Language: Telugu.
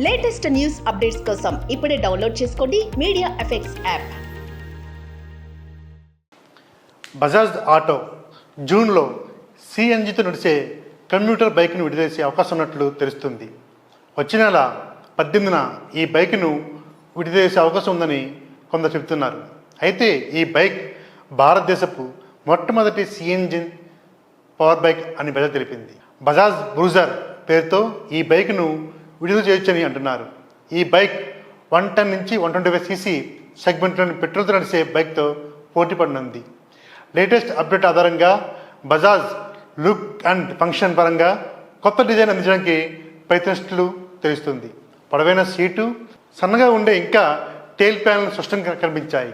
లేటెస్ట్ న్యూస్ అప్డేట్స్ కోసం ఇప్పుడే డౌన్లోడ్ చేసుకోండి media effects app. Bajaj auto జూన్లో సిఎన్జితో నడిచే కమ్యూటర్ బైక్ను విడుదల చేసే అవకాశం ఉన్నట్లు తెలుస్తుంది. వచ్చే నెల 18న ఈ బైక్ను విడుదల చేసే అవకాశం ఉందని కొందరు చెబుతున్నారు. అయితే ఈ బైక్ భారతదేశపు మొట్టమొదటి సిఎన్జి పవర్ బైక్ అని బజాజ్ తెలిపింది. బజాజ్ బ్రూజర్ పేరుతో ఈ బైక్ను విడుదల చేయొచ్చని అంటున్నారు. ఈ బైక్ 110 నుంచి 125 cc సెగ్మెంట్లోని పెట్రోల్తో నడిచే బైక్తో పోటీ పడనుంది. లేటెస్ట్ అప్డేట్ ఆధారంగా బజాజ్ లుక్ అండ్ ఫంక్షన్ పరంగా కొత్త డిజైన్ అందించడానికి ప్రయత్నిస్తున్నట్లు తెలుస్తుంది. పొడవైన సీటు, సన్నగా ఉండే ఇంకా టెయిల్ ప్యానెల్ స్పష్టంగా కనిపించాయి.